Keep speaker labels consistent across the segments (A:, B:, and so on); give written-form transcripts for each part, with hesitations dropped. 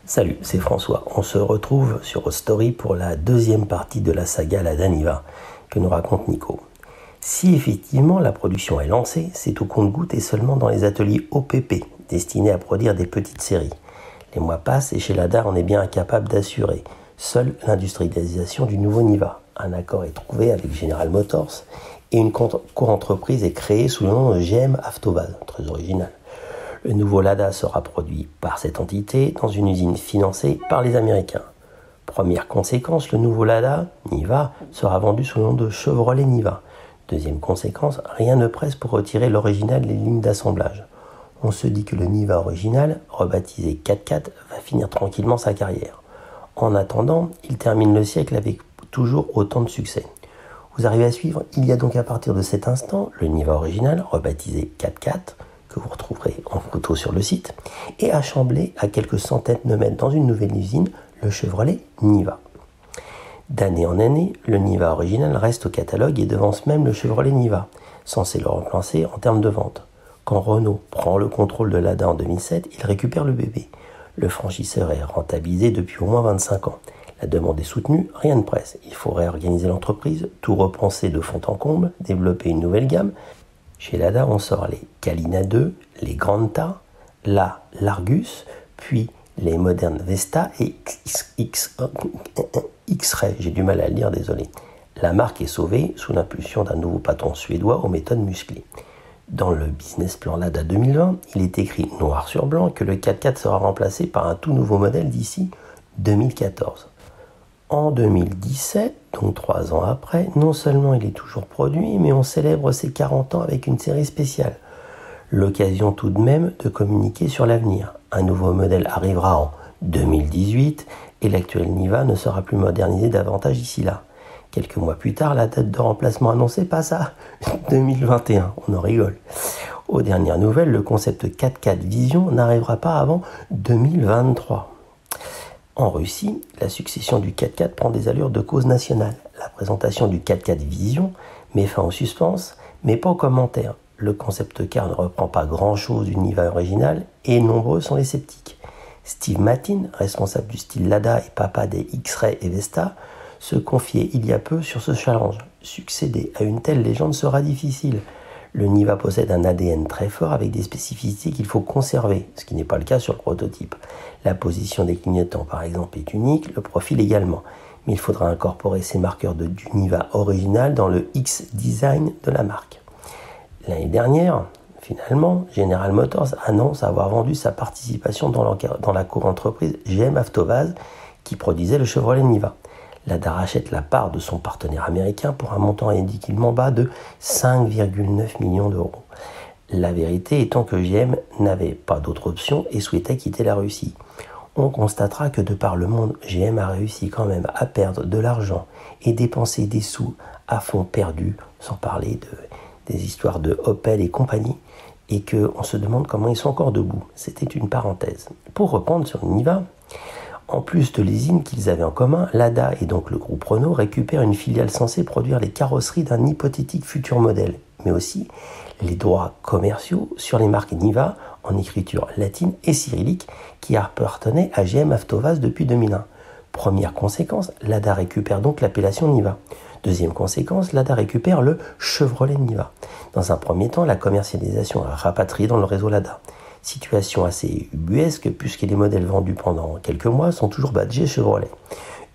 A: Salut, c'est François. On se retrouve sur Story pour la deuxième partie de la saga Lada Niva que nous raconte Nico. Si effectivement la production est lancée, c'est au compte-gouttes et seulement dans les ateliers OPP, destinés à produire des petites séries. Les mois passent et chez Lada, on est bien incapable d'assurer seule l'industrialisation du nouveau Niva. Un accord est trouvé avec General Motors et une co-entreprise est créée sous le nom de GM Avtovaz, très original. Le nouveau Lada sera produit par cette entité dans une usine financée par les Américains. Première conséquence, le nouveau Lada Niva sera vendu sous le nom de Chevrolet Niva. Deuxième conséquence, rien ne presse pour retirer l'original des lignes d'assemblage. On se dit que le Niva original, rebaptisé 4x4, va finir tranquillement sa carrière. En attendant, il termine le siècle avec toujours autant de succès. Vous arrivez à suivre? Il y a donc à partir de cet instant le Niva original, rebaptisé 4x4, que vous retrouverez en photo sur le site, et assemblé à quelques centaines de mètres dans une nouvelle usine, le Chevrolet Niva. D'année en année, le Niva original reste au catalogue et devance même le Chevrolet Niva, censé le remplacer en termes de vente. Quand Renault prend le contrôle de Lada en 2007, il récupère le bébé. Le franchisseur est rentabilisé depuis au moins 25 ans. La demande est soutenue, rien ne presse. Il faut réorganiser l'entreprise, tout repenser de fond en comble, développer une nouvelle gamme. Chez Lada, on sort les Kalina 2, les Granta, la Largus, puis les modernes Vesta et X-Ray. J'ai du mal à le dire, désolé. La marque est sauvée sous l'impulsion d'un nouveau patron suédois aux méthodes musclées. Dans le business plan Lada 2020, il est écrit noir sur blanc que le 4x4 sera remplacé par un tout nouveau modèle d'ici 2014. En 2017, donc 3 ans après, non seulement il est toujours produit, mais on célèbre ses 40 ans avec une série spéciale. L'occasion tout de même de communiquer sur l'avenir. Un nouveau modèle arrivera en 2018 et l'actuel Niva ne sera plus modernisé davantage d'ici là. Quelques mois plus tard, la date de remplacement annoncée passe à 2021. On en rigole. Aux dernières nouvelles, le concept 4x4 Vision n'arrivera pas avant 2023. En Russie, la succession du 4x4 prend des allures de cause nationale. La présentation du 4x4 Vision met fin au suspense, mais pas aux commentaires. Le concept car ne reprend pas grand-chose du Niva original et nombreux sont les sceptiques. Steve Mattin, responsable du style Lada et papa des X-Ray et Vesta, se confiait il y a peu sur ce challenge. Succéder à une telle légende sera difficile. Le Niva possède un ADN très fort avec des spécificités qu'il faut conserver, ce qui n'est pas le cas sur le prototype. La position des clignotants par exemple est unique, le profil également. Mais il faudra incorporer ces marqueurs du Niva original dans le X-Design de la marque. L'année dernière, finalement, General Motors annonce avoir vendu sa participation dans la co-entreprise GM Avtovaz qui produisait le Chevrolet Niva. Lada rachète la part de son partenaire américain pour un montant ridiculement bas de 5,9 millions d'euros. La vérité étant que GM n'avait pas d'autre option et souhaitait quitter la Russie. On constatera que de par le monde, GM a réussi quand même à perdre de l'argent et dépenser des sous à fond perdu, sans parler des histoires de Opel et compagnie, et qu'on se demande comment ils sont encore debout. C'était une parenthèse. Pour reprendre sur le Niva, en plus de l'usine qu'ils avaient en commun, Lada et donc le groupe Renault récupèrent une filiale censée produire les carrosseries d'un hypothétique futur modèle, mais aussi les droits commerciaux sur les marques Niva en écriture latine et cyrillique qui appartenaient à GM Avtovaz depuis 2001. Première conséquence, Lada récupère donc l'appellation Niva. Deuxième conséquence, Lada récupère le Chevrolet Niva. Dans un premier temps, la commercialisation a rapatrié dans le réseau Lada. Situation assez ubuesque puisque les modèles vendus pendant quelques mois sont toujours badgés Chevrolet.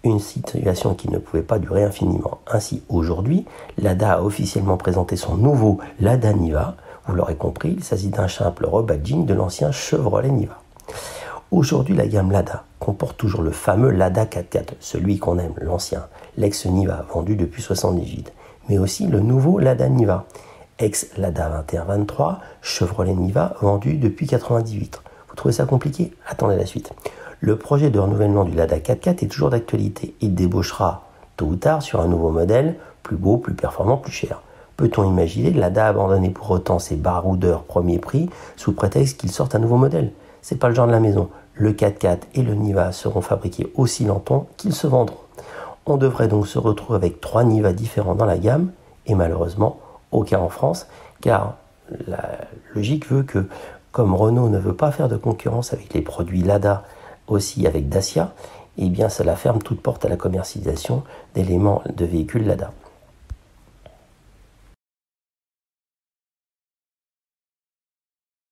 A: Une situation qui ne pouvait pas durer infiniment. Ainsi, aujourd'hui, Lada a officiellement présenté son nouveau Lada Niva. Vous l'aurez compris, il s'agit d'un simple rebadging de l'ancien Chevrolet Niva. Aujourd'hui, la gamme Lada comporte toujours le fameux Lada 4x4, celui qu'on aime, l'ancien, l'ex-Niva, vendu depuis 1978, mais aussi le nouveau Lada Niva, ex-Lada 21-23, Chevrolet Niva, vendu depuis 1998. Vous trouvez ça compliqué? Attendez la suite. Le projet de renouvellement du Lada 4x4 est toujours d'actualité. Il débauchera tôt ou tard sur un nouveau modèle, plus beau, plus performant, plus cher. Peut-on imaginer Lada abandonner pour autant ses baroudeurs premier prix sous prétexte qu'il sorte un nouveau modèle? C'est pas le genre de la maison. Le 4x4 et le Niva seront fabriqués aussi longtemps qu'ils se vendront. On devrait donc se retrouver avec 3 Niva différents dans la gamme, et malheureusement, aucun en France, car la logique veut que, comme Renault ne veut pas faire de concurrence avec les produits Lada aussi avec Dacia, eh bien cela ferme toute porte à la commercialisation d'éléments de véhicules Lada.